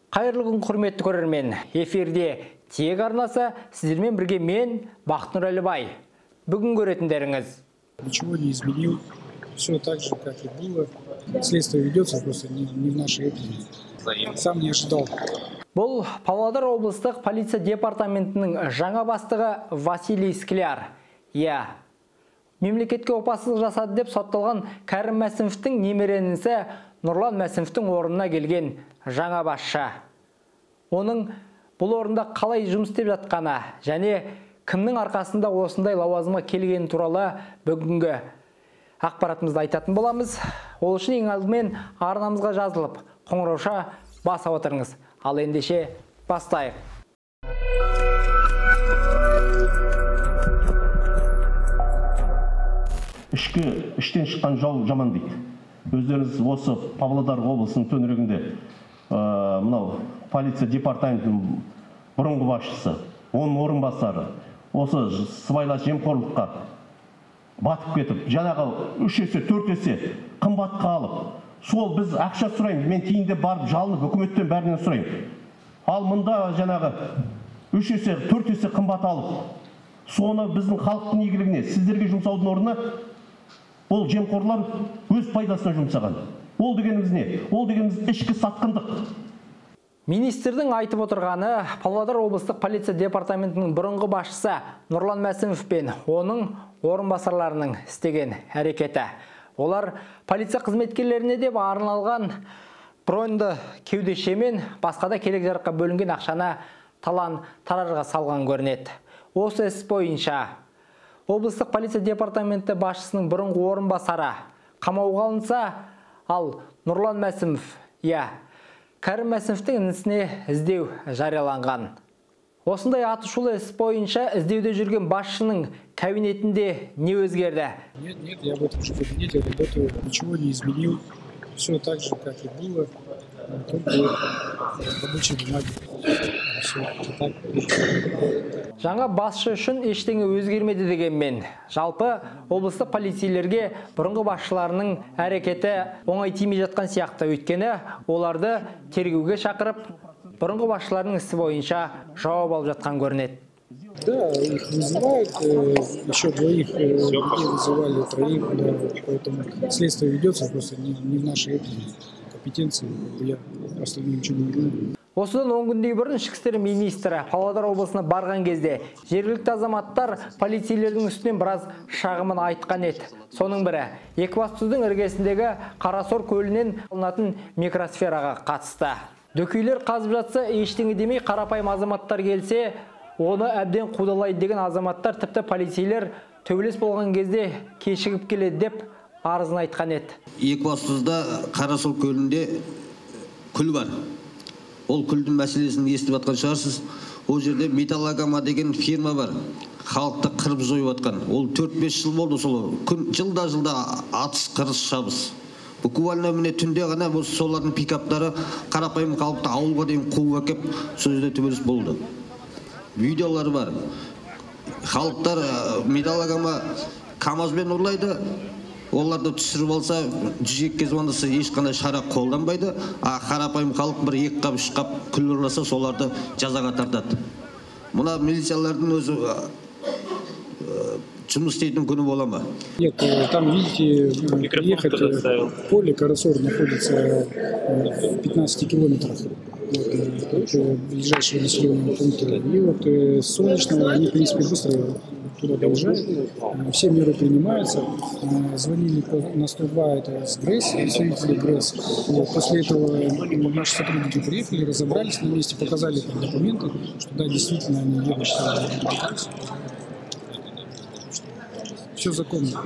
Қайырлы күн, құрметті көрермен. Эфирде Тиек арнасы, сіздермен бірге мен, Бақтынұр Әлібай. Бүгін көретіндеріңіз. Ничего не изменил. Все так же, как и было. Следствие ведется, просто не в нашей этой. Сам не ожидал. Бұл Павлодар облыстық полиция департаментінің жаңа бастығы Василий Скляр. Мемлекетке опасыздық жасады деп сотталған Кәрім Мәсімовтің немеренісі Нұрлан Мәсімовтің орнына келген жаңа басшы. Оның бұл орында қалай жұмыс істеп жатқаны және кімнің арқасында осындай лауазымға келгені туралы бүгінгі ақпаратымызды айтатын боламыз. Ол үшін ең алдымен арнамызға жазылып, қоңырауша басып отырыңыз. Ал ендеше бастайық. Іштен шыққан жау жаман дейді. Өздеріңіз осы Павлодар облысының төңірегінде мынау полиция департаментінің бұрынғы басшысы, оның орынбасары осы сыбайлас жемқорлыққа батып кетіп, жаңағы 3 есе 4 есе қымбатқа алып, сол біз ақша сұраймыз, мен кейінде барып жалынып үкіметтен бәрінен сұраймын. Ал мұнда жаңағы 3 есе 4 есе қымбат алып, соны біздің халықтың игілігіне, сіздерге жұмсаудың орнына ол жемқорлар өз пайдасына жұмсаған. Ол дегеніміз не? Ол дегеніміз ішкі сатқындық. Министрдің айтып отырғаны Павлодар облыстық полиция департаментінің бұрынғы басшысы Нұрлан Мәсімов пен оның орынбасарларының істеген әрекеті. Олар полиция қызметкерлеріне деп арналған броньды кеудеше мен басқа да керек жараққа бөлінген ақшаны талан-таражға салған көрінеді. Осы іс бойынша облыстық полиция департаменті басшысының бұрынғы орынбасары қамауға алынса, ал Нұрлан Мәсімов, Кәрім Мәсімовтің інісіне іздеу жарияланған. Осындай атышулы іс бойынша іздеуде жүрген басшының кабинетінде не өзгерді? Нет, я в этом же кабинете работаю, ничего не изменил. Все так же, как и было. Только рабочие бумаги. Жаңа басшы үшін ештеңе өзгермеді дегенмен, жалпы облыстық полицейлерге бұрынғы басшыларының әрекеті оңай тимей жатқан сияқты, өйткені оларды тергеуге шақырып, бұрынғы басшыларының ісі бойынша жауап алып жатқан көрінеді. Да, их вызывают, еще двоих людей вызывали, троих, поэтому следствие ведется, просто не в нашей этой компетенции, я просто ничего не знаю. Осыдан 10 күндей бұрын ішкі істер министрі Павлодар облысына барған кезде жергілікті азаматтар полицейлердің үстінен біраз шағымын айтқан еді. Соның бірі Екібастұздың іргесіндегі Қарасор көлінен алынатын микросфераға қатысты. Дөкейлер қазып жатса, ештеңе демей қарапайым азаматтар келсе, оны әбден қудалайды деген азаматтар тіпті полицейлер төбелес болған кезде кешігіп келеді деп арызын айтқан еді. Екібастұзда Қарасор көлінде күл бар. Ол күлдің мәселесін естіп атқан шығарсыз. Ол жерде Металлогама деген фирма бар. Халықты қырып жойып атқан. Ол 4-5 жыл болды сол. Жылда атыс, қырыс, шабыс. Буквально міне түнде ғана солардың пикаптары қарапайым халықты ауылға дейін қуып әкеп, сол жерде төбелес болды. Видеолар бар. Халықтар Металлогама КамАЗбен ұрлайды. Оларды түсіріп алса, 102-ге звондаса ешқандай шара қолданбайды. Қарапайым халық 1-2 қап, 3 қап күл ұрласа, соларды жазаға тартады. Мұна милициялардың өзі жұмыс істейтін күні бола ма? Нет, там, видите, приехать, поле Карасор находится в 15 километрах от ближайшего населенного пункта. И вот с Солнечного они, в принципе, быстро туда доезжают, все меры принимаются. Звонили на 102, это с ГРЭС, представители ГРЭС. После этого наши сотрудники приехали, разобрались на месте, показали документы, что да, действительно они едут. Все законно.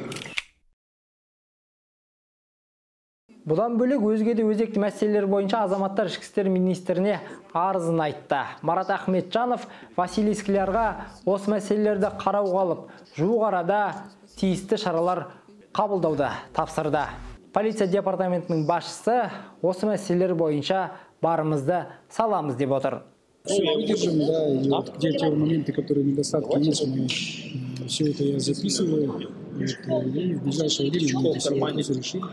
Бұдан бөлек өзге де өзекті мәселелер бойынша азаматтар ішкі істер министріне арызын айтты. Марат Ахметжанов Василий Склярға осы мәселелерді қарауға алып, жуық арада тиісті шаралар қабылдауды тапсырды. Полиция департаментінің басшысы осы мәселелер бойынша барымызды саламыз деп отыр. Выдержим, да, и вот где те моменты, которые недостатки есть, мы все это я записываю, и в ближайшее время мы это все решим.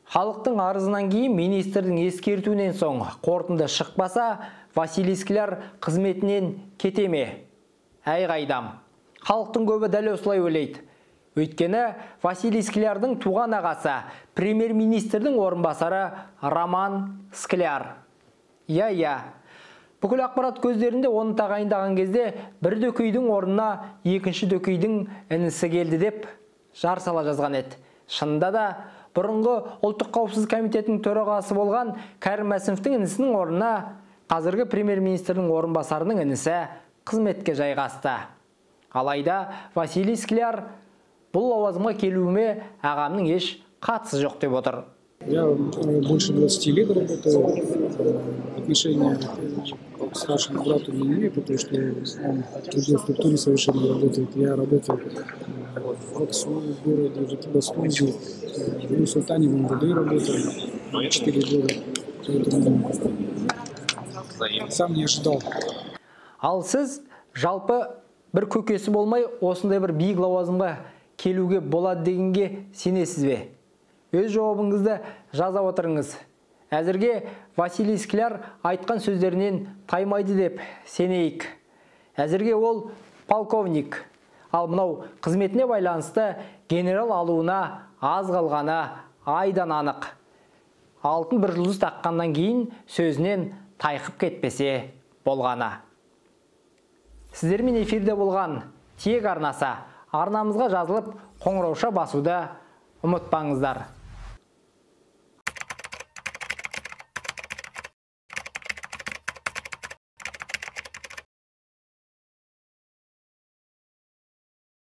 Халықтың арызынан кейін министрдің ескертуінен соң қорытынды шықпаса, Василий Скляр қызметінен кете ме? Әй қайдам. Халықтың көбі дәл осылай ойлайды. Өйткені Василий Склярдың туған ағасы, премьер-министрдің орынбасары Роман Скляр. Иә. Бүкіл ақпарат көздерінде оны тағайындаған кезде бір дөкейдің орнына екінші дөкейдің інісі келді деп жар сала жазған еді. Шынында да бұрынғы ұлттық қауіпсіздік комитетінің төрағасы болған Кәрім Мәсімовтің інісінің орнына қазіргі премьер-министрдің орынбасарының інісі қызметке жайғасты. Алайда Василий Скляр бұл лауазымға келуіме ағамның еш қатысы жоқ деп отыр. Я больше 20 лет работаю. Отношения к старшему брату не имею, потому что он в другой структуре совершенно работает. Я работал в Аксу, в городе, в Экибастузе, в Нур-Султане, в МВД работал 4 года. Поэтому сам не ожидал. Ал сіз жалпы бір көкесі болмай, осындай бір биік лауазымға келуге болады дегенге сенесіз бе? Өз жауабыңызды жаза отырыңыз. Әзірге Василий Скляр айтқан сөздерінен таймайды деп сенейік. Әзірге ол полковник. Ал мынау қызметіне байланысты генерал алуына аз қалғаны айдан анық. Алтын бір жұлдыз таққаннан кейін сөзінен тайқып кетпесе болғаны. Сіздермен эфирде болған Тиек арнасы. Арнамызға жазылып, қоңырауша басуды ұмытпаңыздар.